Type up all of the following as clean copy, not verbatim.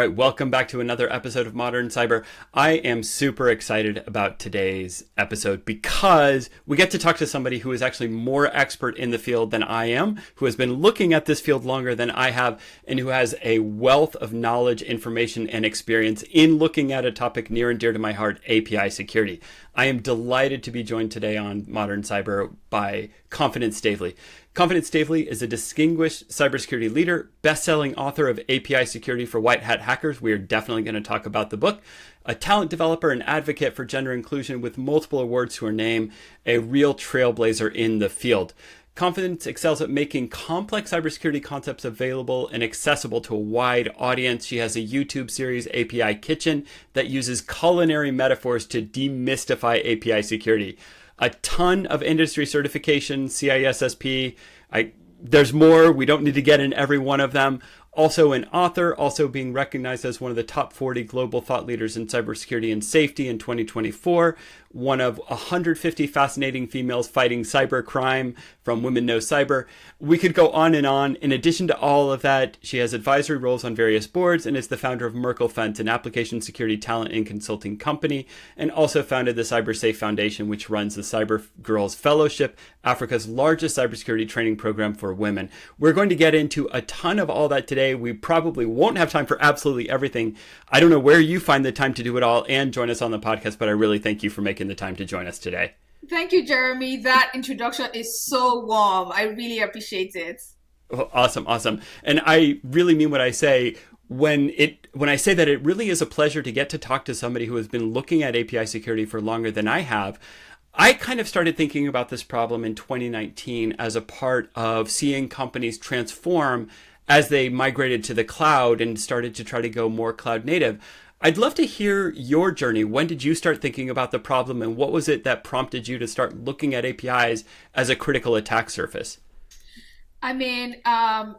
right, welcome back to another episode of Modern Cyber. I am super excited about today's episode because we get to talk to somebody who is actually more expert in the field than I am, who has been looking at this field longer than I have, and who has a wealth of knowledge, information, and experience in looking at a topic near and dear to my heart, API security. I am delighted to be joined today on Modern Cyber by Confidence Staveley. Confidence Staveley is a distinguished cybersecurity leader, best-selling author of API Security for White Hat Hackers. We are definitely going to talk about the book. A talent developer and advocate for gender inclusion with multiple awards to her name, a real trailblazer in the field. Confidence excels at making complex cybersecurity concepts available and accessible to a wide audience. She has a YouTube series, API Kitchen, that uses culinary metaphors to demystify API security. A ton of industry certifications, CISSP. There's more. We don't need to get in every one of them. Also an author, also being recognized as one of the top 40 global thought leaders in cybersecurity and safety in 2024. One of 150 fascinating females fighting cybercrime from Women Know Cyber. We could go on and on. In addition to all of that, she has advisory roles on various boards and is the founder of MerkleFence, an application security talent and consulting company, and also founded the CyberSafe Foundation, which runs the Cyber Girls Fellowship, Africa's largest cybersecurity training program for women. We're going to get into a ton of all that today. We probably won't have time for absolutely everything. I don't know where you find the time to do it all and join us on the podcast, but I really thank you for making the time to join us today. Thank you, Jeremy. That introduction is so warm. I really appreciate it. Oh, awesome. And I really mean what I say when I say that it really is a pleasure to get to talk to somebody who has been looking at API security for longer than I have. I kind of started thinking about this problem in 2019 as a part of seeing companies transform as they migrated to the cloud and started to try to go more cloud native. I'd love to hear your journey. When did you start thinking about the problem, and what was it that prompted you to start looking at APIs as a critical attack surface? I mean,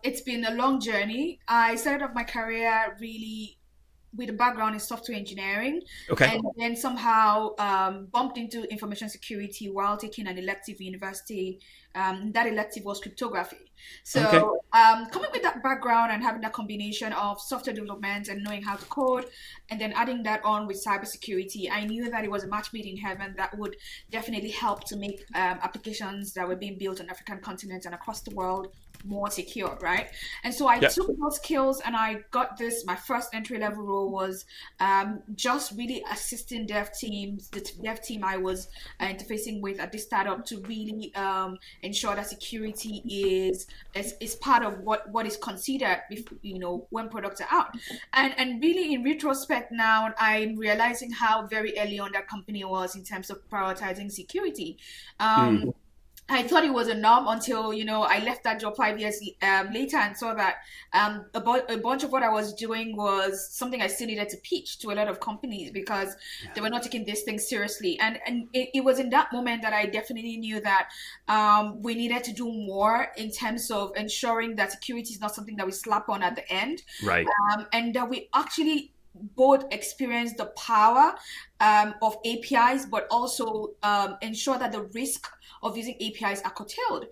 it's been a long journey. I started off my career really with a background in software engineering, Okay. and then somehow bumped into information security while taking an elective in university. That elective was cryptography. So Okay. coming with that background and having that combination of software development and knowing how to code, and then adding that on with cybersecurity, I knew that it was a match made in heaven that would definitely help to make applications that were being built on African continent and across the world more secure, right? And so I Yep. took those skills and I got this. My first entry level role was just really assisting dev teams, the dev team I was interfacing with at this startup, to really ensure that security is part of what is considered, when products are out. And really, in retrospect now, I'm realizing how very early on that company was in terms of prioritizing security. Mm. I thought it was a norm until, I left that job 5 years later and saw that about a bunch of what I was doing was something I still needed to pitch to a lot of companies because they were not taking this thing seriously. And it was in that moment that I definitely knew that we needed to do more in terms of ensuring that security is not something that we slap on at the end. Right. And that we actually both experience the power of APIs, but also ensure that the risk of using APIs are curtailed.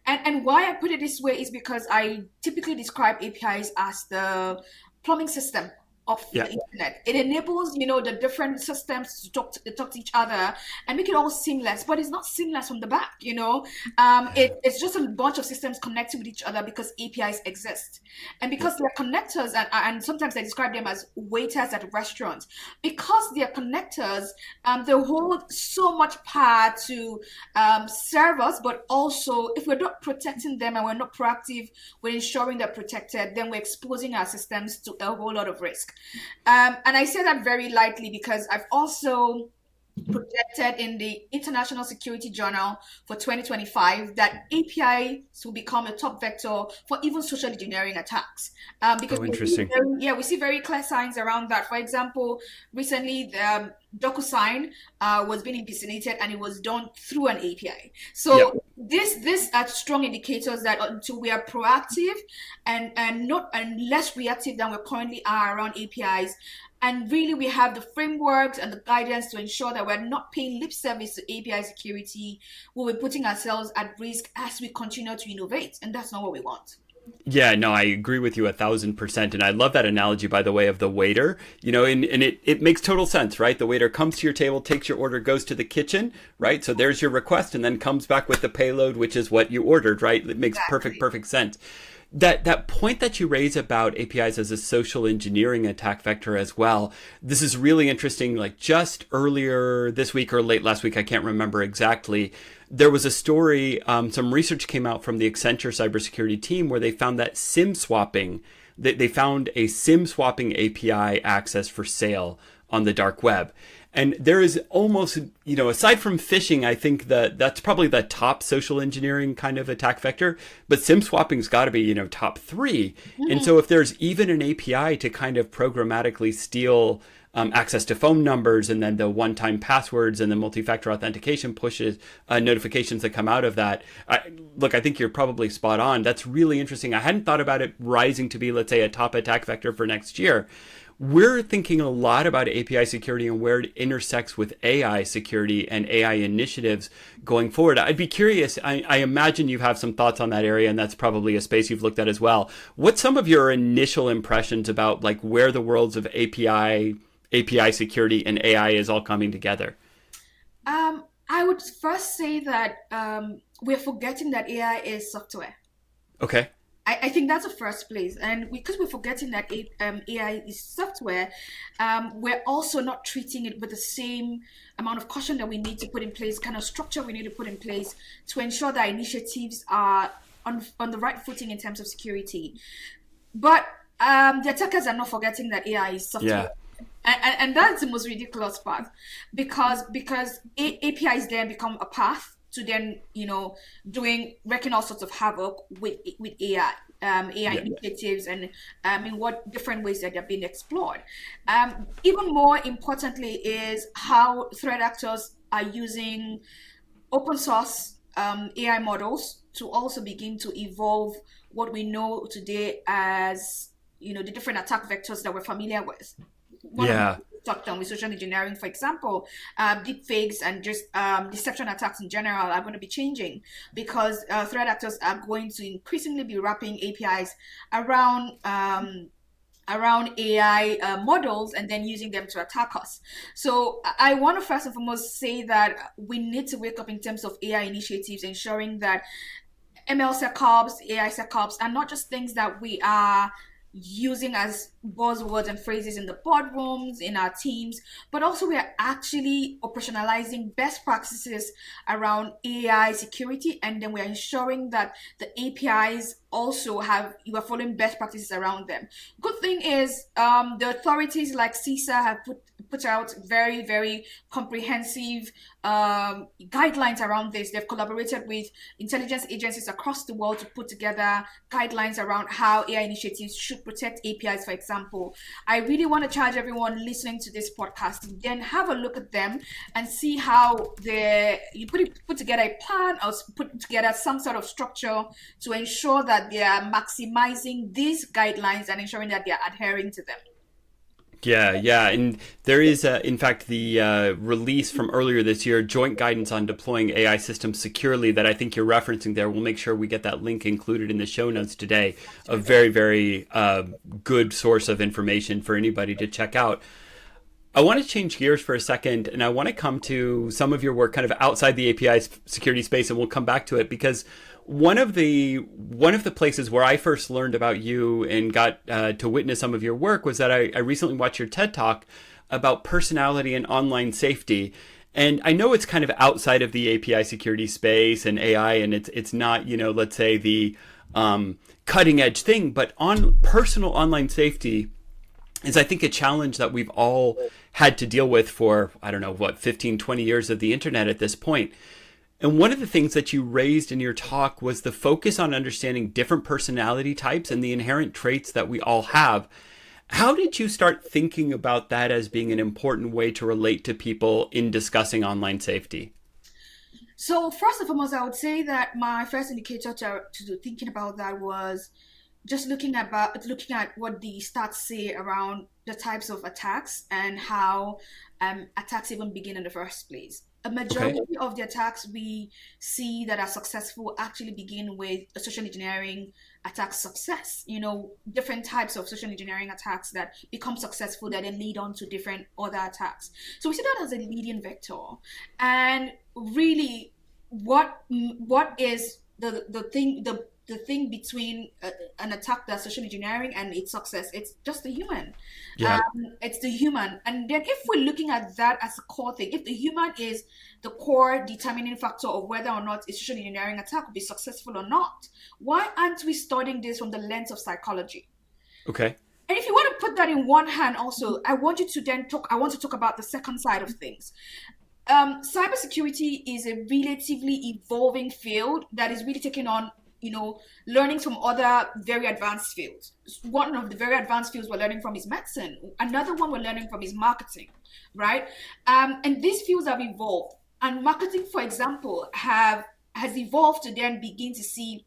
And why I put it this way is because I typically describe APIs as the plumbing system of the internet. It enables, the different systems to talk to each other and make it all seamless, but it's not seamless from the back, It's just a bunch of systems connecting with each other because APIs exist. And because they're connectors, and sometimes I describe them as waiters at restaurants, because they're connectors, they hold so much power to serve us, but also if we're not protecting them and we're not proactive with ensuring they're protected, then we're exposing our systems to a whole lot of risk. And I say that very lightly because I've also projected in the International Security Journal for 2025 that APIs will become a top vector for even social engineering attacks. Because Interesting. we see very clear signs around that. For example, recently the DocuSign was being impersonated and it was done through an API. So this are strong indicators that until we are proactive and less reactive than we currently are around APIs, and really we have the frameworks and the guidance to ensure that we're not paying lip service to API security, we'll be putting ourselves at risk as we continue to innovate, and that's not what we want. Yeah, no, I agree with you 1,000%. And I love that analogy, by the way, of the waiter, and it makes total sense, right? The waiter comes to your table, takes your order, goes to the kitchen, right? So there's your request and then comes back with the payload, which is what you ordered, right? It makes Exactly. perfect sense. That point that you raise about APIs as a social engineering attack vector as well. This is really interesting. Like just earlier this week or late last week, I can't remember exactly. There was a story. Some research came out from the Accenture cybersecurity team where they found that SIM swapping. They found a SIM swapping API access for sale on the dark web. And there is almost, aside from phishing, I think that that's probably the top social engineering kind of attack vector. But SIM swapping's got to be, top three. And Mhm. so if there's even an API to kind of programmatically steal access to phone numbers and then the one-time passwords and the multi-factor authentication pushes notifications that come out of that. Look, I think you're probably spot on. That's really interesting. I hadn't thought about it rising to be, let's say, a top attack vector for next year. We're thinking a lot about API security and where it intersects with AI security and AI initiatives going forward. I'd be curious. I imagine you have some thoughts on that area, and that's probably a space you've looked at as well. What's some of your initial impressions about like where the worlds of API security and AI is all coming together? I would first say that we're forgetting that AI is software. Okay. I think that's the first place. And because we're forgetting that AI is software, we're also not treating it with the same amount of caution that we need to put in place, kind of structure we need to put in place to ensure that initiatives are on the right footing in terms of security. But the attackers are not forgetting that AI is software. Yeah. And that's the most ridiculous part because APIs then become a path to then doing wrecking all sorts of havoc with AI Yeah. initiatives and in what different ways that they're being explored. Even more importantly is how threat actors are using open source AI models to also begin to evolve what we know today as the different attack vectors that we're familiar with. One of them Yeah. touched on with social engineering, for example, deep fakes and just deception attacks in general are going to be changing because threat actors are going to increasingly be wrapping APIs around around AI models and then using them to attack us. So I want to first and foremost say that we need to wake up in terms of AI initiatives, ensuring that ML SecOps, AI SecOps are not just things that we are using as buzzwords and phrases in the boardrooms, in our teams, but also we are actually operationalizing best practices around AI security, and then we are ensuring that the APIs also have you are following best practices around them. Good thing is the authorities like CISA have put out very comprehensive guidelines around this. They've collaborated with intelligence agencies across the world to put together guidelines around how AI initiatives should protect APIs, for example. I really want to charge everyone listening to this podcast to then have a look at them and see how you put together a plan or put together some sort of structure to ensure that they are maximizing these guidelines and ensuring that they are adhering to them. Yeah, and there is, in fact, the release from earlier this year, joint guidance on deploying AI systems securely that I think you're referencing there. We'll make sure we get that link included in the show notes today. A very good source of information for anybody to check out. I want to change gears for a second, and I want to come to some of your work kind of outside the API security space, and we'll come back to it because one of the places where I first learned about you and got to witness some of your work was that I recently watched your TED Talk about personality and online safety. And I know it's kind of outside of the API security space and AI, and it's not, let's say the cutting edge thing, but on personal online safety is I think a challenge that we've all had to deal with for, I don't know, 15, 20 years of the internet at this point. And one of the things that you raised in your talk was the focus on understanding different personality types and the inherent traits that we all have. How did you start thinking about that as being an important way to relate to people in discussing online safety? So first and foremost, I would say that my first indicator to thinking about that was just looking at what the stats say around the types of attacks and how attacks even begin in the first place. A Okay. majority of the attacks we see that are successful actually begin with a social engineering attack success. Different types of social engineering attacks that become successful that then lead on to different other attacks. So we see that as a leading vector. And really, what is the thing between an attack that's social engineering and its success? It's just the human. Yeah. It's the human. And then if we're looking at that as a core thing, if the human is the core determining factor of whether or not a social engineering attack will be successful or not, why aren't we studying this from the lens of psychology? Okay. And if you want to put that in one hand, also, I want to talk about the second side of things. Cybersecurity is a relatively evolving field that is really taking on, learning from other very advanced fields. One of the very advanced fields we're learning from is medicine. Another one we're learning from is marketing, right? And these fields have evolved. And marketing, for example, has evolved to then begin to see,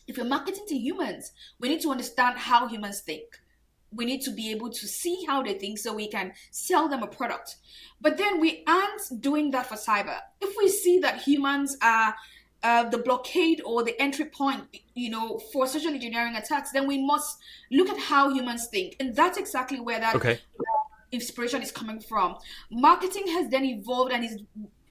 if you're marketing to humans, we need to understand how humans think. We need to be able to see how they think so we can sell them a product. But then we aren't doing that for cyber. If we see that humans are the blockade or the entry point, for social engineering attacks, then we must look at how humans think. And that's exactly where that Okay. inspiration is coming from. Marketing has then evolved and is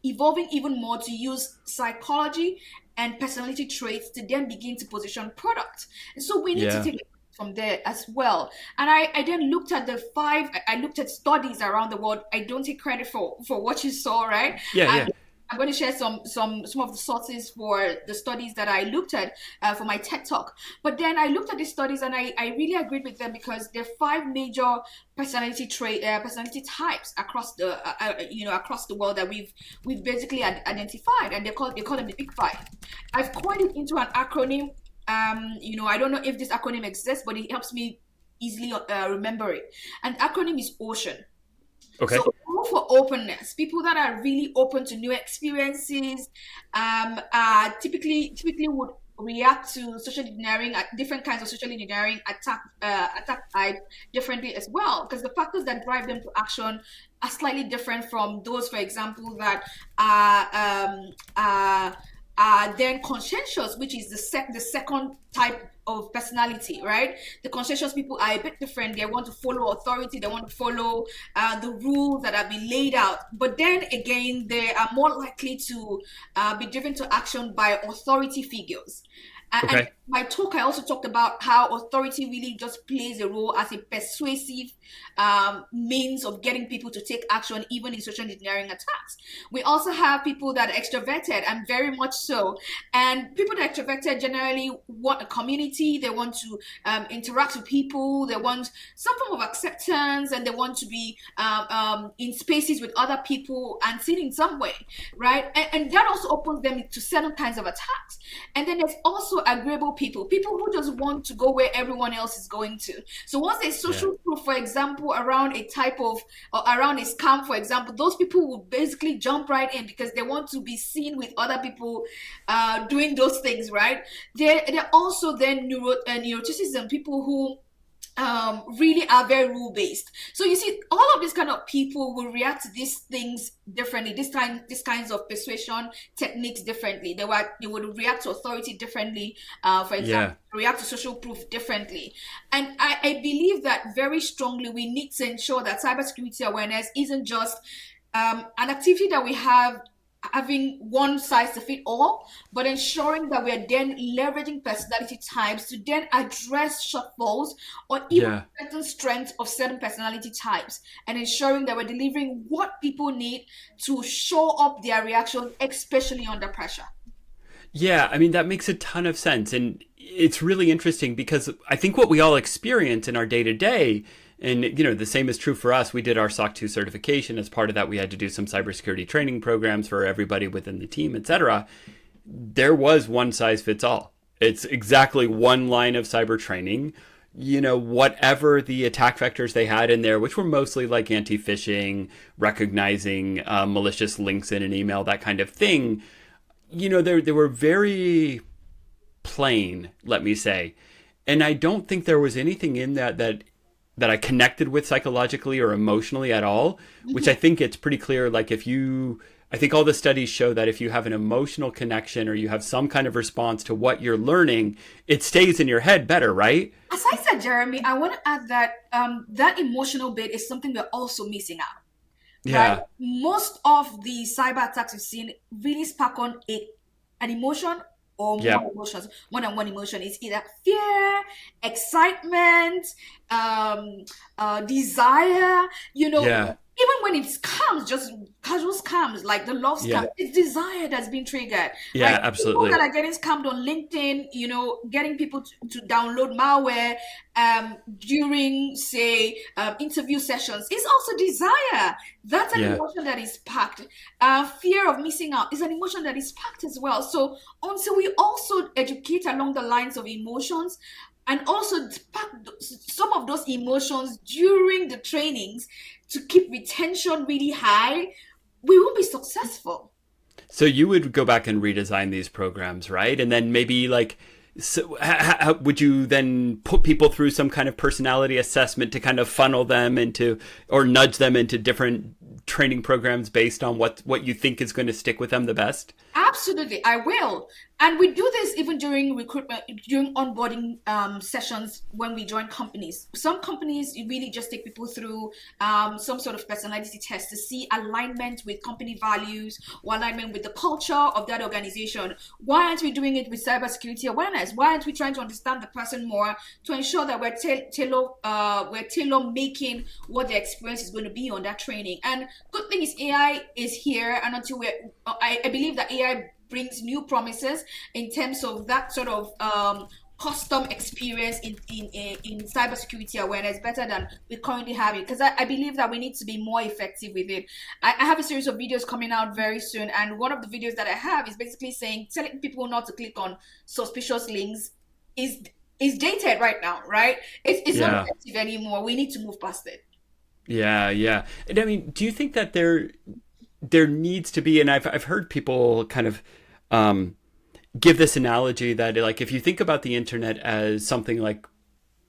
evolving even more to use psychology and personality traits to then begin to position product. And so we need to Yeah. take it from there as well. And I then looked at I looked at studies around the world. I don't take credit for what you saw, right? Yeah. And Yeah. I'm going to share some of the sources for the studies that I looked at for my TED talk. But then I looked at these studies and I really agreed with them because there are five major personality types across across the world that we've basically identified, and they call them the big five. I've coined it into an acronym. I don't know if this acronym exists, but it helps me easily remember it. An acronym is OCEAN. Okay. So all for openness, people that are really open to new experiences, typically would react to social engineering, different kinds of social engineering attack type differently as well, because the factors that drive them to action are slightly different from those, for example, that are then conscientious, which is the second type of personality, right? The conscientious people are a bit different. They want to follow authority. They want to follow the rules that have been laid out. But then again, they are more likely to be driven to action by authority figures. And Okay. my talk, I also talked about how authority really just plays a role as a persuasive means of getting people to take action, even in social engineering attacks. We also have people that are extroverted, and very much so. And people that are extroverted generally want a community. They want to interact with people. They want some form of acceptance, and they want to be in spaces with other people and seen in some way, right? And that also opens them to certain kinds of attacks. And then there's also agreeable people who just want to go where everyone else is going to. So once there's Yeah. social proof, for example, around a type of or around a scam, for example, those people will basically jump right in because they want to be seen with other people doing those things, right? They're also then neuroticism, people who really are very rule based. So you see, all of these kind of people will react to these things differently. These kinds of persuasion techniques differently. They would react to authority differently. For Yeah. example, react to social proof differently. And I believe that very strongly. We need to ensure that cybersecurity awareness isn't just an activity that we have having one size to fit all, but ensuring that we are then leveraging personality types to then address shortfalls or even Yeah. certain strengths of certain personality types, and ensuring that we're delivering what people need to show up their reaction, especially under pressure. Yeah, I mean, that makes a ton of sense. And it's really interesting because I think what we all experience in our day to day, and the same is true for us. We did our SOC 2 certification. As part of that, we had to do some cybersecurity training programs for everybody within the team, etc. There was one size fits all. It's exactly one line of cyber training. Whatever the attack vectors they had in there, which were mostly like anti-phishing, recognizing malicious links in an email, that kind of thing. They were very plain, let me say. And I don't think there was anything in that I connected with psychologically or emotionally at all, which I think it's pretty clear. Like if you I think all the studies show that if you have an emotional connection or you have some kind of response to what you're learning, it stays in your head better, right? As I said, Jeremy, I want to add that that emotional bit is something we're also missing out. Yeah. Right? Most of the cyber attacks we've seen really spark on an emotion or more emotions, more than one emotion. It's either fear, excitement, desire, even when it comes, just casual scams, like the love scam, it's desire that's been triggered. Yeah, Like absolutely. people that are getting scammed on LinkedIn, getting people to download malware during, say, interview sessions is also desire. That's an emotion that is packed. Fear of missing out is an emotion that is packed as well. So until we also educate along the lines of emotions, and also pack some of those emotions during the trainings to keep retention really high, we won't be successful. So you would go back and redesign these programs, right? And then maybe so how would you then put people through some kind of personality assessment to kind of funnel them into or nudge them into different training programs based on what you think is going to stick with them the best? Absolutely, I will. And we do this even during recruitment, during onboarding sessions when we join companies. Some companies really just take people through some sort of personality test to see alignment with company values or alignment with the culture of that organization. Why aren't we doing it with cybersecurity awareness? Why aren't we trying to understand the person more to ensure that we're tailor making what the experience is going to be on that training? And good thing is AI is here, and until I believe that AI brings new promises in terms of that sort of custom experience in cybersecurity awareness better than we currently have it, because I believe that we need to be more effective with it. I have a series of videos coming out very soon, and one of the videos that I have is basically telling people not to click on suspicious links is dated right now, right? It's not effective anymore. We need to move past it. Yeah. And I mean, do you think that there needs to be, and I've heard people kind of give this analogy that, like, if you think about the internet as something like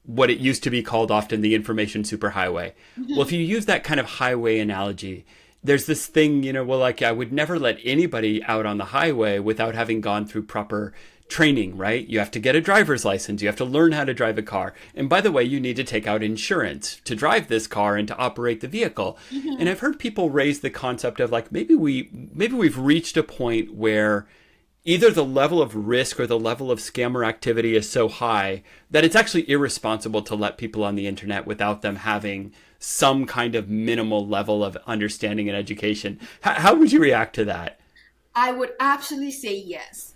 what it used to be called often the information superhighway. Mm-hmm. Well, if you use that kind of highway analogy, there's this thing, I would never let anybody out on the highway without having gone through proper training, right? You have to get a driver's license. You have to learn how to drive a car. And by the way, you need to take out insurance to drive this car and to operate the vehicle. Mm-hmm. And I've heard people raise the concept of maybe we've reached a point where either the level of risk or the level of scammer activity is so high that it's actually irresponsible to let people on the internet without them having some kind of minimal level of understanding and education. How would you react to that? I would absolutely say yes.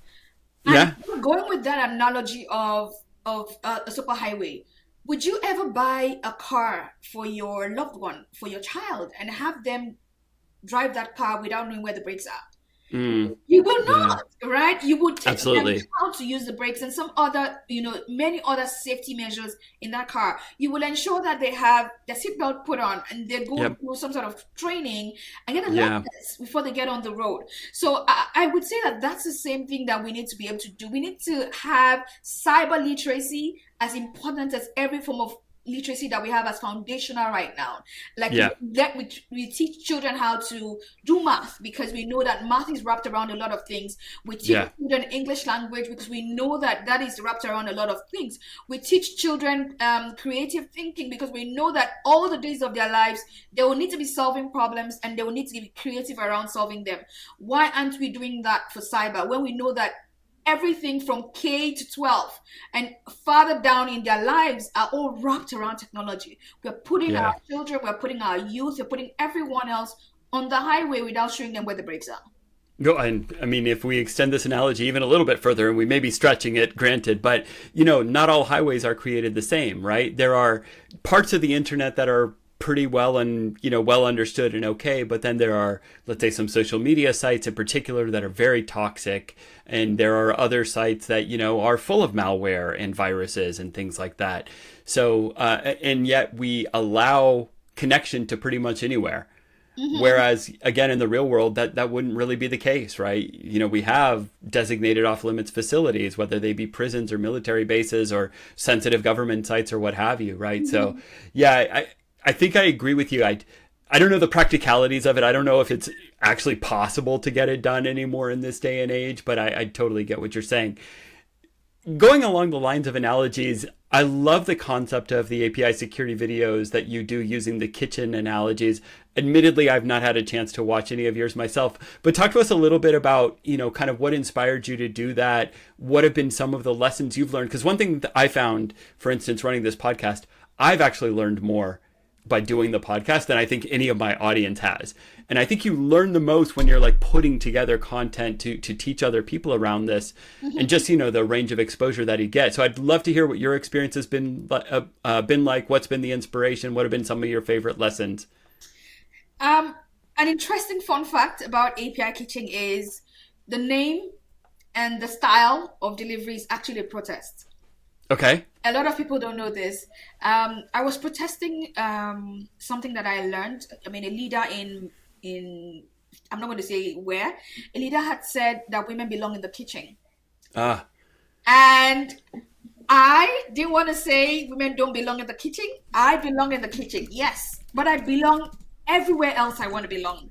Yeah. And going with that analogy of a superhighway, would you ever buy a car for your loved one, for your child, and have them drive that car without knowing where the brakes are? You will not, right? You would teach them how to use the brakes and some other, many other safety measures in that car. You will ensure that they have their seatbelt put on and they go through some sort of training and get a license before they get on the road. So I would say that that's the same thing that we need to be able to do. We need to have cyber literacy as important as every form of literacy that we have as foundational right now. We teach children how to do math because we know that math is wrapped around a lot of things. We teach children English language because we know that that is wrapped around a lot of things. We teach children creative thinking because we know that all the days of their lives they will need to be solving problems and they will need to be creative around solving them. Why aren't we doing that for cyber when we know that everything from K to 12 and farther down in their lives are all wrapped around technology? We're putting our children, we're putting our youth, we're putting everyone else on the highway without showing them where the brakes are. No, and I mean, if we extend this analogy even a little bit further, and we may be stretching it, granted, but, not all highways are created the same, right? There are parts of the internet that are pretty well and well understood and okay, but then there are, let's say, some social media sites in particular that are very toxic, and there are other sites that are full of malware and viruses and things like that. So and yet we allow connection to pretty much anywhere. Mm-hmm. Whereas again, in the real world, that wouldn't really be the case, right? We have designated off-limits facilities, whether they be prisons or military bases or sensitive government sites or what have you, right? Mm-hmm. So yeah, I think I agree with you. I don't know the practicalities of it. I don't know if it's actually possible to get it done anymore in this day and age, but I totally get what you're saying. Going along the lines of analogies, I love the concept of the API security videos that you do using the kitchen analogies. Admittedly, I've not had a chance to watch any of yours myself, but talk to us a little bit about, kind of what inspired you to do that. What have been some of the lessons you've learned? Because one thing that I found, for instance, running this podcast, I've actually learned more by doing the podcast than I think any of my audience has. And I think you learn the most when you're like putting together content to teach other people around this, and just, the range of exposure that you get. So I'd love to hear what your experience has been like. What's been the inspiration? What have been some of your favorite lessons? An interesting fun fact about API Kitchen is the name and the style of delivery is actually a protest. Okay. A lot of people don't know this. I was protesting something that I learned. I mean, a leader in I'm not going to say where, a leader had said that women belong in the kitchen. And I didn't want to say women don't belong in the kitchen. I belong in the kitchen, yes, but I belong everywhere else I want to belong.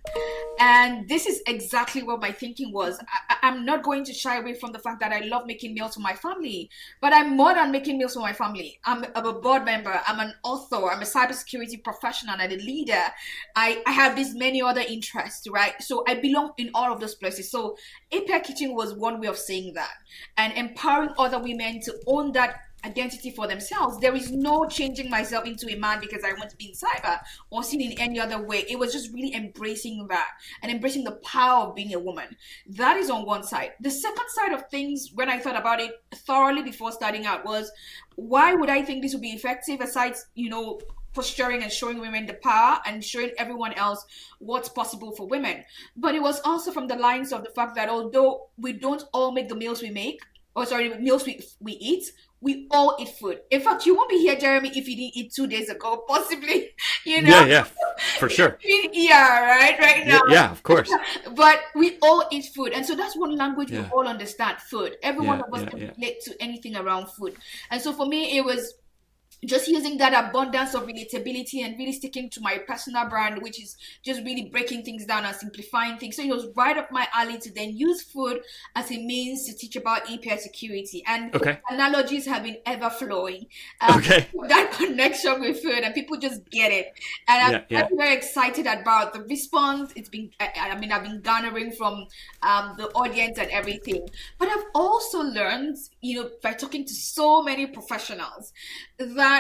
And this is exactly what my thinking was. I'm not going to shy away from the fact that I love making meals for my family, but I'm more than making meals for my family. I'm a board member, I'm an author, I'm a cybersecurity professional and a leader. I have these many other interests, right? So I belong in all of those places. So API Kitchen was one way of saying that, and empowering other women to own that identity for themselves. There is no changing myself into a man because I want to be in cyber or seen in any other way. It was just really embracing that and embracing the power of being a woman. That is on one side. The second side of things, when I thought about it thoroughly before starting out, was why would I think this would be effective aside, posturing and showing women the power and showing everyone else what's possible for women. But it was also from the lines of the fact that although we don't all make the meals we make, meals we eat, we all eat food. In fact, you won't be here, Jeremy, if you didn't eat 2 days ago, possibly, Yeah, for sure. Yeah, right now. Yeah, of course. But we all eat food. And so that's one language we all understand, food. Every one of us can relate to anything around food. And so for me, it was just using that abundance of relatability and really sticking to my personal brand, which is just really breaking things down and simplifying things. So it was right up my alley to then use food as a means to teach about API security. And analogies have been ever flowing. That connection with food, and people just get it. And I'm very excited about the response. It's been, I've been garnering from the audience and everything. But I've also learned, by talking to so many professionals, that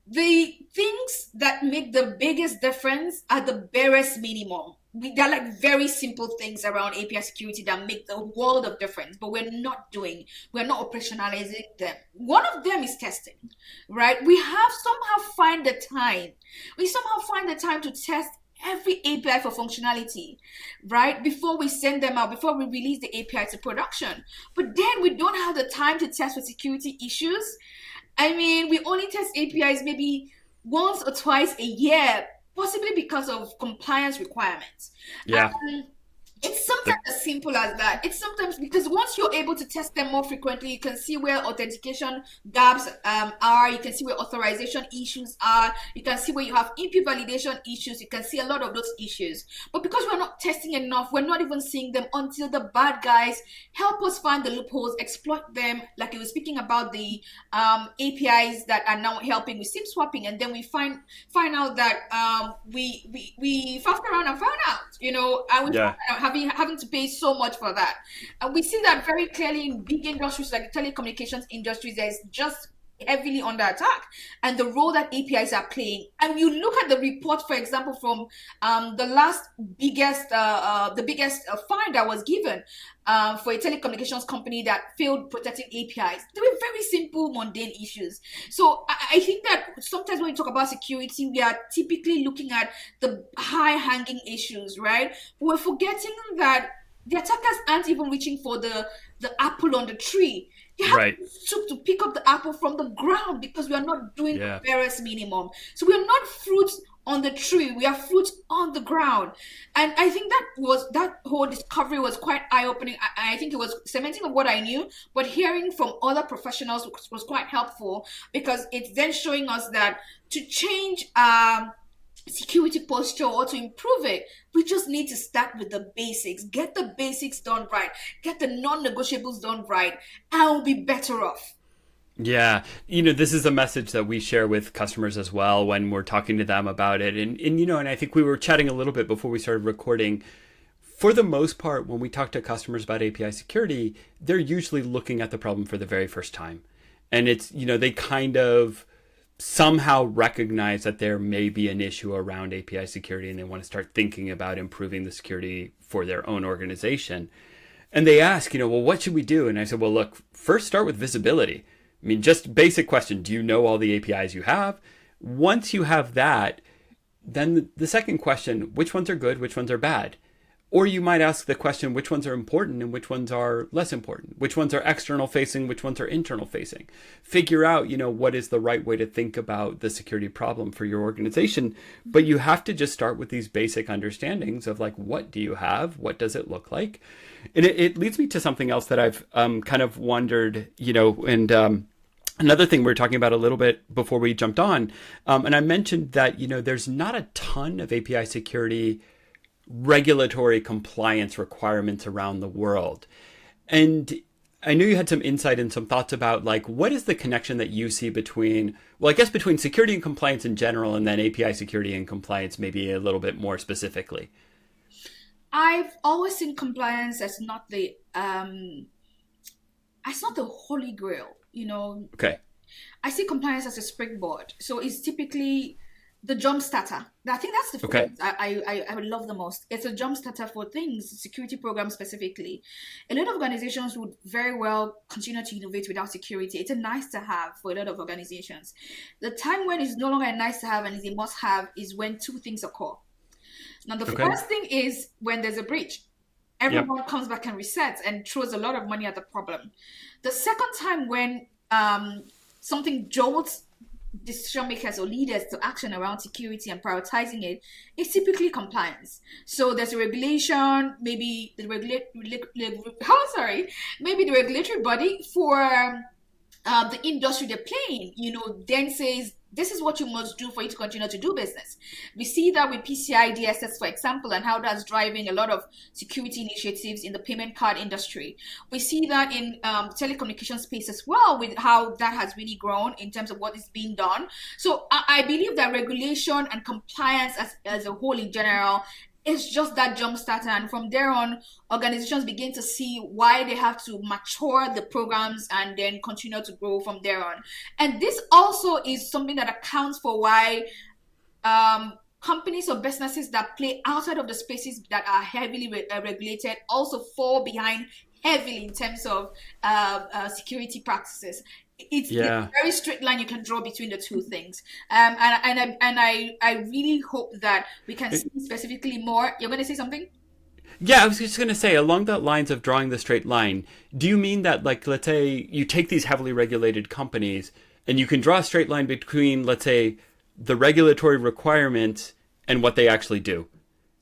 the things that make the biggest difference are the barest minimum. They're like very simple things around API security that make the world of difference, but we're not operationalizing them. One of them is testing, right? We somehow find the time to test every API for functionality, right? Before we send them out, before we release the API to production. But then we don't have the time to test for security issues. I mean, we only test APIs maybe once or twice a year, possibly because of compliance requirements. Yeah. It's sometimes as simple as that. It's sometimes because once you're able to test them more frequently, you can see where authentication gaps are. You can see where authorization issues are. You can see where you have IP validation issues. You can see a lot of those issues. But because we're not testing enough, we're not even seeing them until the bad guys help us find the loopholes, exploit them. Like you were speaking about the APIs that are now helping with SIM swapping, and then we find out that we fussed around and found out, having to pay so much for that. And we see that very clearly in big industries like the telecommunications industry. There's just heavily under attack, and the role that APIs are playing. And you look at the report, for example, from the biggest fine that was given for a telecommunications company that failed protecting APIs. They were very simple, mundane issues. So I think that sometimes when we talk about security, we are typically looking at the high-hanging issues, right? We're forgetting that the attackers aren't even reaching for the apple on the tree. You have to pick up the apple from the ground, because we are not doing the barest minimum. So we are not fruits on the tree, we are fruits on the ground. And I think that whole discovery was quite eye-opening. I think it was cementing of what I knew, but hearing from other professionals was quite helpful, because it's then showing us that to change security posture or to improve it. We just need to start with the basics, get the basics done right, get the non-negotiables done right, and we'll be better off. Yeah. This is a message that we share with customers as well when we're talking to them about it. And I think we were chatting a little bit before we started recording. For the most part, when we talk to customers about API security, they're usually looking at the problem for the very first time. And it's, they kind of somehow recognize that there may be an issue around API security and they want to start thinking about improving the security for their own organization. And they ask, well, what should we do? And I said, well, look, first start with visibility. I mean, just basic question. Do you know all the APIs you have? Once you have that, then the second question, which ones are good, which ones are bad? Or you might ask the question, which ones are important and which ones are less important? Which ones are external facing, which ones are internal facing? Figure out, what is the right way to think about the security problem for your organization. But you have to just start with these basic understandings of like, what do you have? What does it look like? And it leads me to something else that I've kind of wondered, and another thing we were talking about a little bit before we jumped on, and I mentioned that, there's not a ton of API security regulatory compliance requirements around the world. And I know you had some insight and some thoughts about like, what is the connection that you see between, well, I guess between security and compliance in general, and then API security and compliance, maybe a little bit more specifically? I've always seen compliance as not the holy grail, Okay. I see compliance as a springboard. So it's typically the jump starter. I think that's the Okay. phrase I would love the most. It's a jump starter for things, security programs specifically. A lot of organizations would very well continue to innovate without security. It's a nice to have for a lot of organizations. The time when it's no longer a nice to have and is a must have is when two things occur. Now, the Okay. first thing is when there's a breach. Yep. Everyone comes back and resets and throws a lot of money at the problem. The second time when something jolts decision makers or leaders to action around security and prioritizing it is typically compliance. So there's a regulation, maybe the maybe the regulatory body for the industry they're playing, then says this is what you must do for you to continue to do business. We see that with PCI DSS, for example, and how that's driving a lot of security initiatives in the payment card industry. We see that in telecommunication space as well, with how that has really grown in terms of what is being done. So I believe that regulation and compliance as a whole in general it's just that jump starter, and from there on organizations begin to see why they have to mature the programs and then continue to grow from there on. And this also is something that accounts for why companies or businesses that play outside of the spaces that are heavily regulated also fall behind heavily in terms of security practices. It's a very straight line you can draw between the two things, and I really hope that we can see specifically more. You're going to say something? Yeah, I was just going to say, along the lines of drawing the straight line, do you mean that, like, let's say you take these heavily regulated companies and you can draw a straight line between, let's say, the regulatory requirements and what they actually do?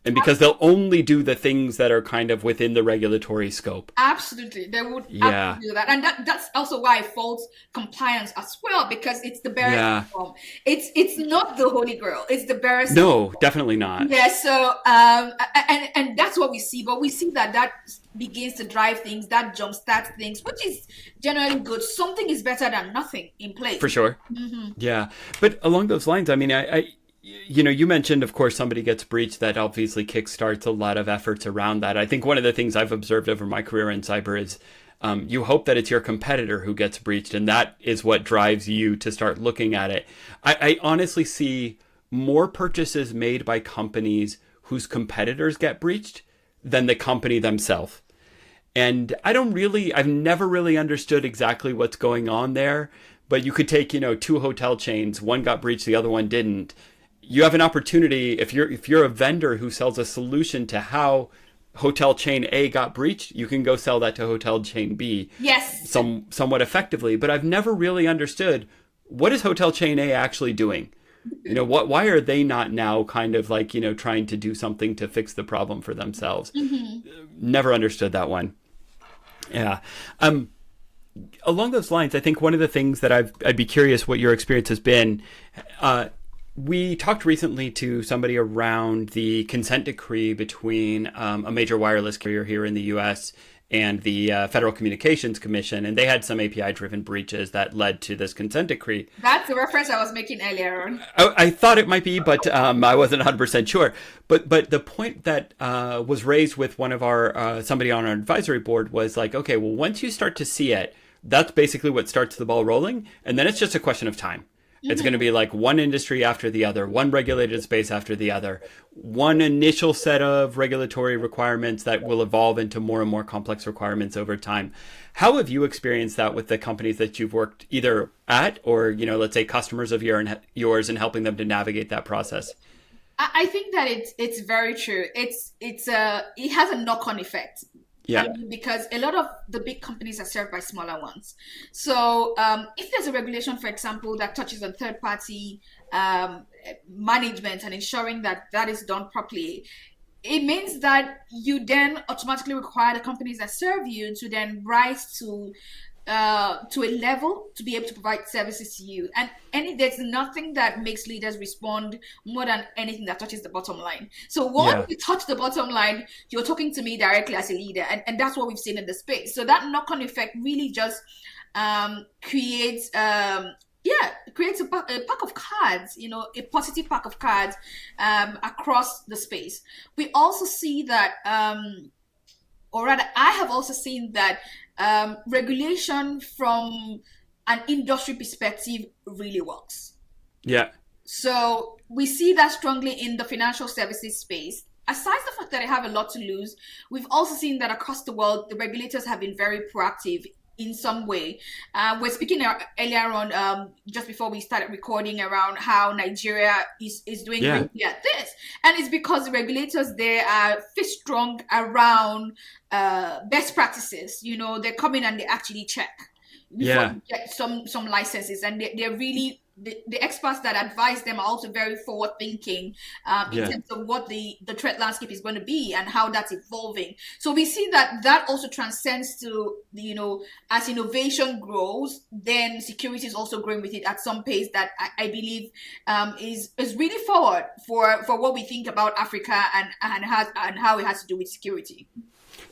And because they'll only do the things that are kind of within the regulatory scope. Absolutely. They would absolutely do that. And that's also why I fault compliance as well, because it's the barest form. It's not the holy grail. It's the barest form. Definitely not. Yeah, so and that's what we see. But we see that begins to drive things, that jumpstarts things, which is generally good. Something is better than nothing in place. For sure. Mm-hmm. Yeah. But along those lines, I mean, you mentioned, of course, somebody gets breached. That obviously kickstarts a lot of efforts around that. I think one of the things I've observed over my career in cyber is you hope that it's your competitor who gets breached, and that is what drives you to start looking at it. I honestly see more purchases made by companies whose competitors get breached than the company themselves. And I've never really understood exactly what's going on there. But you could take, two hotel chains, one got breached, the other one didn't. You have an opportunity, if you're a vendor who sells a solution to how hotel chain A got breached, you can go sell that to hotel chain B. Yes. Somewhat effectively. But I've never really understood, what is hotel chain A actually doing? Why are they not now kind of like, trying to do something to fix the problem for themselves? Mm-hmm. Never understood that one. Yeah. Along those lines, I think one of the things that I'd be curious what your experience has been, We talked recently to somebody around the consent decree between a major wireless carrier here in the US and the Federal Communications Commission, and they had some API-driven breaches that led to this consent decree. That's the reference I was making earlier on. I thought it might be, but I wasn't 100% sure. But the point that was raised with one of our somebody on our advisory board was like, okay, well, once you start to see it, that's basically what starts the ball rolling, and then it's just a question of time. It's going to be like one industry after the other, one regulated space after the other, one initial set of regulatory requirements that will evolve into more and more complex requirements over time. How have you experienced that with the companies that you've worked either at or, let's say customers of yours and helping them to navigate that process? I think that it's very true. It has a knock-on effect. Yeah. Because a lot of the big companies are served by smaller ones. So if there's a regulation, for example, that touches on third-party management and ensuring that that is done properly, it means that you then automatically require the companies that serve you to then rise to a level to be able to provide services to you. And there's nothing that makes leaders respond more than anything that touches the bottom line. So once you touch the bottom line, you're talking to me directly as a leader. And that's what we've seen in the space. So that knock-on effect really just creates a pack of cards, a positive pack of cards across the space. We also see that, or rather, I have also seen that regulation from an industry perspective really works. Yeah. So we see that strongly in the financial services space. Aside the fact that they have a lot to lose, we've also seen that across the world, the regulators have been very proactive in some way. We're speaking earlier on, just before we started recording, around how Nigeria is doing greatly at this. And it's because the regulators there are fist strong around best practices. They come in and they actually check before you get some licenses. And they're really, the experts that advise them are also very forward thinking in terms of what the threat landscape is going to be and how that's evolving. So we see that also transcends to, as innovation grows, then security is also growing with it at some pace that I believe is really forward for what we think about Africa and how it has to do with security.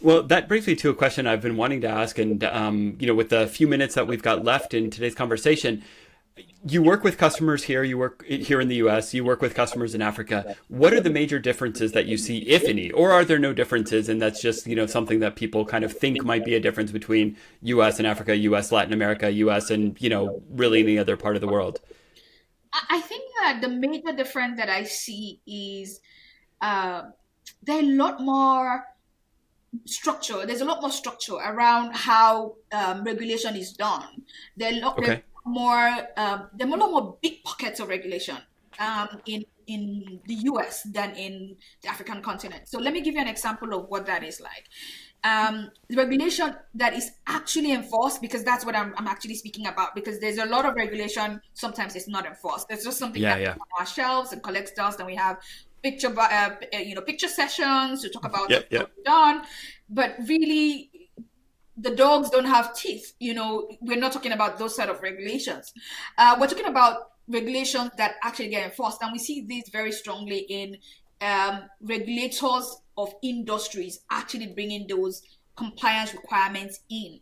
Well, that brings me to a question I've been wanting to ask. And, with the few minutes that we've got left in today's conversation, you work with customers here, you work here in the US, you work with customers in Africa. What are the major differences that you see, if any, or are there no differences? And that's just, something that people kind of think might be a difference between US and Africa, US, Latin America, US, and, really any other part of the world. I think that the major difference that I see is there are a lot more structure. There's a lot more structure around how regulation is done. There are a lot more big pockets of regulation in the US than in the African continent. So let me give you an example of what that is like. The regulation that is actually enforced, because that's what I'm actually speaking about, because there's a lot of regulation, sometimes it's not enforced. There's just something that's on our shelves and collects dust, and we have picture sessions to talk about what's done, but really the dogs don't have teeth. We're not talking about those set of regulations. We're talking about regulations that actually get enforced, and we see this very strongly in regulators of industries actually bringing those compliance requirements in.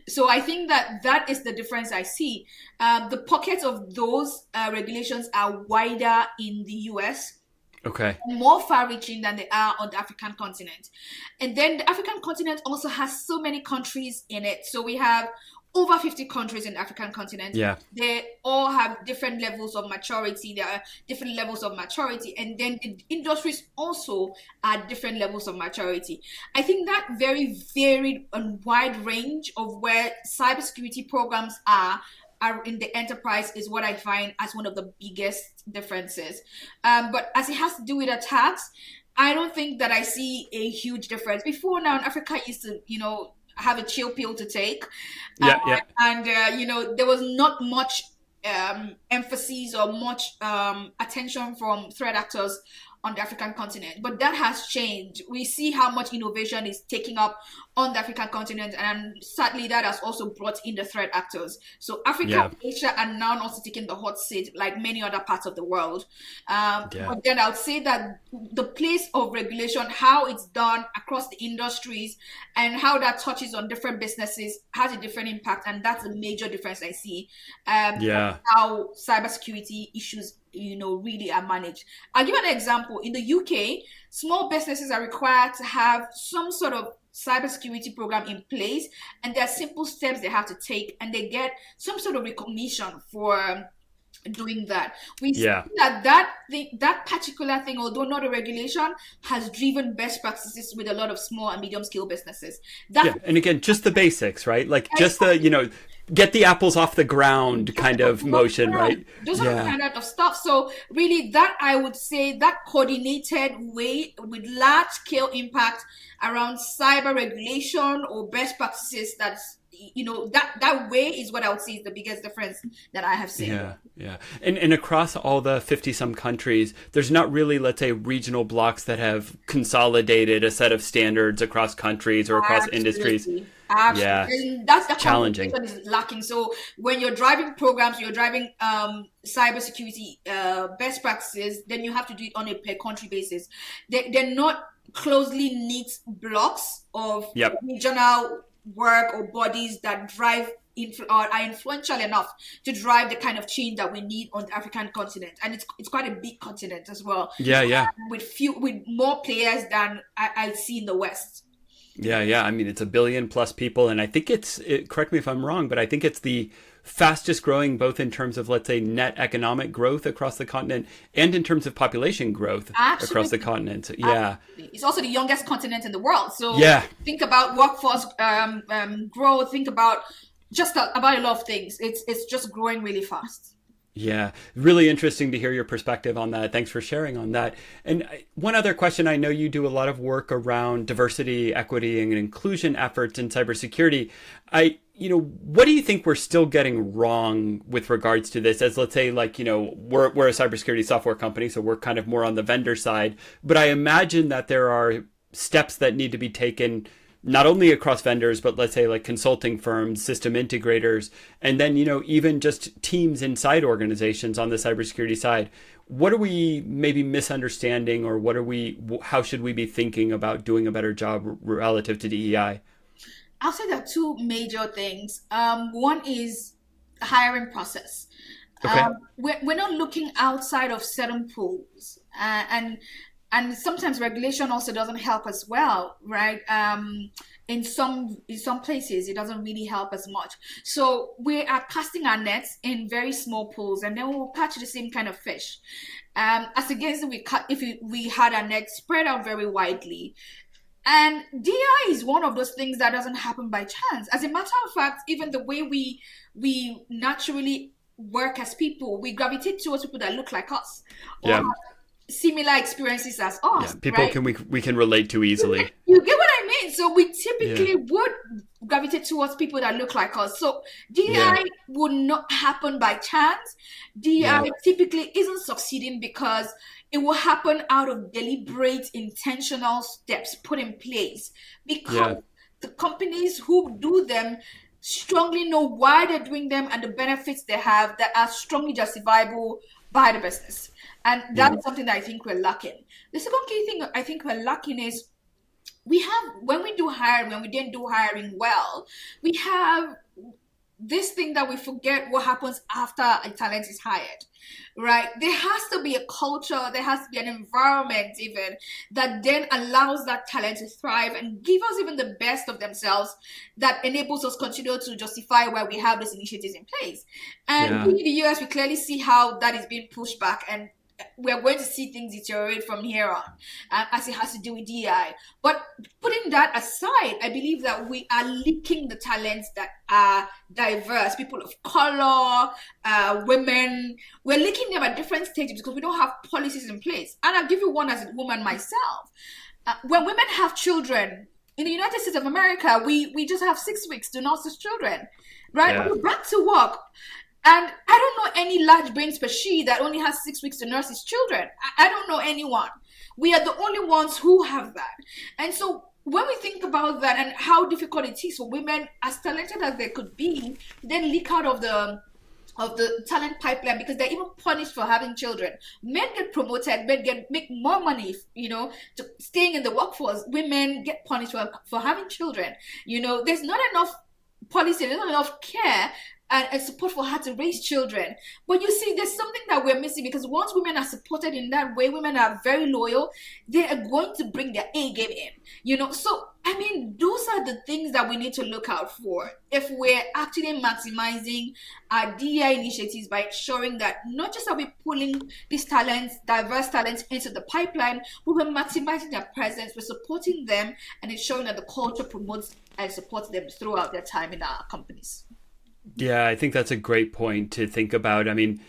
So I think that is the difference I see. The pockets of those regulations are wider in the US. Okay. More far-reaching than they are on the African continent. And then the African continent also has so many countries in it. So we have over 50 countries in the African continent. Yeah. They all have different levels of maturity. There are different levels of maturity. And then the industries also are different levels of maturity. I think that very varied and wide range of where cybersecurity programs are in the enterprise is what I find as one of the biggest differences. But as it has to do with attacks, I don't think that I see a huge difference. Before now, in Africa used to, have a chill pill to take. And, there was not much emphasis or much attention from threat actors on the African continent, but that has changed. We see how much innovation is taking up on the African continent, and sadly, that has also brought in the threat actors. So Africa Yeah. and Asia are now also taking the hot seat, like many other parts of the world. Yeah. But then I would say that the place of regulation, how it's done across the industries, and how that touches on different businesses has a different impact, and that's a major difference I see. Yeah. How cybersecurity issues really are managed. I'll give an example. In the UK, small businesses are required to have some sort of cybersecurity program in place, and there are simple steps they have to take, and they get some sort of recognition for doing that. We see Yeah. that particular thing, although not a regulation, has driven best practices with a lot of small and medium scale businesses. Yeah. And again, just the basics, right? Like just the, get the apples off the ground kind of motion, right? Those are the kind of stuff. So really, that I would say that coordinated way with large scale impact around cyber regulation or best practices, that's that way is what I would say is the biggest difference that I have seen. Yeah. And across all the 50 some countries, there's not really, let's say, regional blocks that have consolidated a set of standards across countries or across industries. Absolutely. Yeah. And that's the challenging. Is lacking. So when you're driving programs, you're driving cybersecurity best practices, then you have to do it on a per country basis. They're not closely knit blocks of regional work or bodies that drive or are influential enough to drive the kind of change that we need on the African continent, and it's quite a big continent as well. With more players than I see in the West. Yeah. I mean, it's 1 billion plus people, and I think correct me if I'm wrong, but I think it's the fastest growing, both in terms of, let's say, net economic growth across the continent and in terms of population growth across the continent. Yeah. It's also the youngest continent in the world. So think about workforce growth, think about about a lot of things. It's just growing really fast. Yeah, really interesting to hear your perspective on that. Thanks for sharing on that. And one other question, I know you do a lot of work around diversity, equity, and inclusion efforts in cybersecurity. What do you think we're still getting wrong with regards to this? As let's say, we're a cybersecurity software company, so we're kind of more on the vendor side. But I imagine that there are steps that need to be taken not only across vendors, but let's say like consulting firms, system integrators, and then, even just teams inside organizations on the cybersecurity side. What are we maybe misunderstanding, or how should we be thinking about doing a better job relative to DEI? I'll say there are two major things. One is hiring process. Okay. We're not looking outside of certain pools, and sometimes regulation also doesn't help as well, right? In some places, it doesn't really help as much. So we are casting our nets in very small pools, and then we'll catch the same kind of fish. As against if we had our nets spread out very widely. And DI is one of those things that doesn't happen by chance. As a matter of fact, even the way we naturally work as people, we gravitate towards people that look like us. Or similar experiences as us. Yeah, people right? we can relate to easily. You get what I mean? So we typically would gravitate towards people that look like us. So DI would not happen by chance. DI typically isn't succeeding because it will happen out of deliberate, intentional steps put in place. Because the companies who do them strongly know why they're doing them and the benefits they have that are strongly justifiable by the business. And that's something that I think we're lacking. The second key thing I think we're lacking is when we didn't do hiring well, we have this thing that we forget what happens after a talent is hired, right? There has to be a culture, there has to be an environment even that then allows that talent to thrive and give us even the best of themselves that enables us continue to justify why we have these initiatives in place. And in the US, we clearly see how that is being pushed back, and we're going to see things deteriorate from here on as it has to do with DEI. But putting that aside, I believe that we are leaking the talents that are diverse, people of color, women. We're leaking them at different stages because we don't have policies in place. And I'll give you one as a woman myself. When women have children, in the United States of America, we just have 6 weeks to nurse children, right? Yeah. We're back to work. And I don't know any large brain species that only has 6 weeks to nurse his children. I don't know anyone. We are the only ones who have that. And so when we think about that and how difficult it is for women, as talented as they could be, then leak out of the talent pipeline because they're even punished for having children. Men get promoted, make more money, to staying in the workforce. Women get punished for having children. There's not enough policy, there's not enough care and support for her to raise children. But you see, there's something that we're missing, because once women are supported in that way, women are very loyal, they are going to bring their A game in. So I mean, those are the things that we need to look out for if we're actually maximizing our DEI initiatives by ensuring that not just are we pulling these talents, diverse talents into the pipeline, but we're maximizing their presence, we're supporting them, and ensuring that the culture promotes and supports them throughout their time in our companies. Yeah, I think that's a great point to think about. I mean,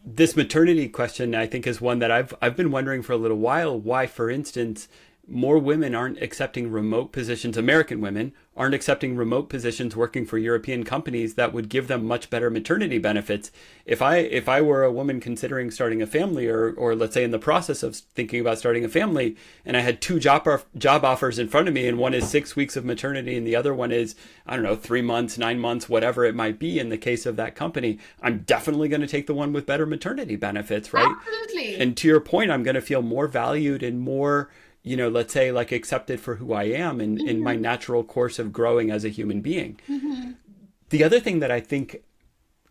this maternity question, I think, is one that I've been wondering for a little while. Why, for instance, more women aren't accepting remote positions. American women aren't accepting remote positions working for European companies that would give them much better maternity benefits. If I were a woman considering starting a family, or let's say in the process of thinking about starting a family, and I had two job offers in front of me, and one is 6 weeks of maternity and the other one is, I don't know, 3 months, 9 months, whatever it might be in the case of that company, I'm definitely going to take the one with better maternity benefits, right? Absolutely. And to your point, I'm going to feel more valued and more, let's say, like, accepted for who I am in my natural course of growing as a human being. Mm-hmm. The other thing that I think,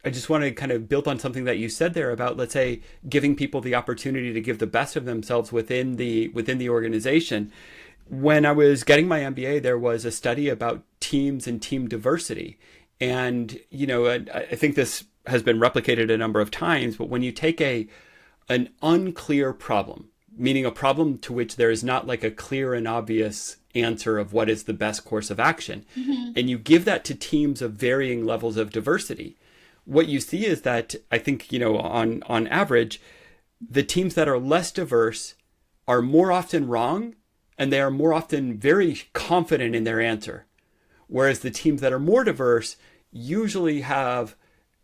I just want to kind of build on something that you said there about, let's say, giving people the opportunity to give the best of themselves within the organization. When I was getting my MBA, there was a study about teams and team diversity. And, I think this has been replicated a number of times, but when you take an unclear problem, meaning a problem to which there is not like a clear and obvious answer of what is the best course of action, mm-hmm. and you give that to teams of varying levels of diversity, what you see is that, I think, on average, the teams that are less diverse are more often wrong, and they are more often very confident in their answer. Whereas the teams that are more diverse usually have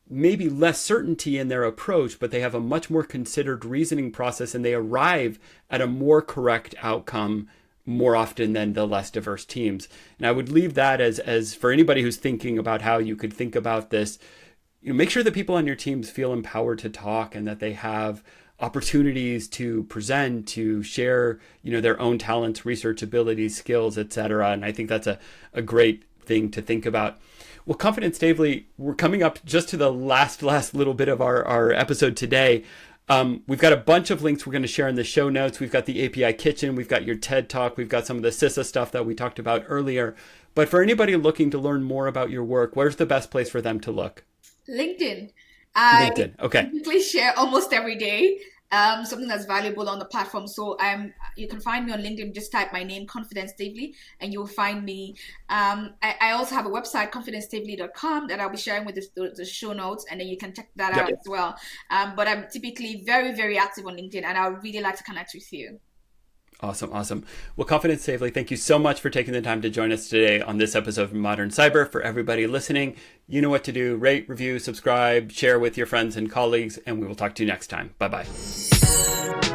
maybe less certainty in their approach, but they have a much more considered reasoning process, and they arrive at a more correct outcome more often than the less diverse teams. And I would leave that as for anybody who's thinking about how you could think about this, make sure that people on your teams feel empowered to talk, and that they have opportunities to present, to share, their own talents, research abilities, skills, etc. And I think that's a great thing to think about. Well, Confidence Staveley, we're coming up just to the last little bit of our episode today. We've got a bunch of links we're going to share in the show notes. We've got the API Kitchen, we've got your TED Talk, we've got some of the CISA stuff that we talked about earlier. But for anybody looking to learn more about your work, where's the best place for them to look? LinkedIn. LinkedIn, okay. Please share almost every day. Something that's valuable on the platform. So you can find me on LinkedIn. Just type my name, Confidence Staveley, and you'll find me. I also have a website, confidencestaveley.com, that I'll be sharing with the show notes, and then you can check that out as well. But I'm typically very, very active on LinkedIn, and I would really like to connect with you. Awesome. Well, Confidence Staveley, thank you so much for taking the time to join us today on this episode of Modern Cyber. For everybody listening, you know what to do. Rate, review, subscribe, share with your friends and colleagues, and we will talk to you next time. Bye-bye.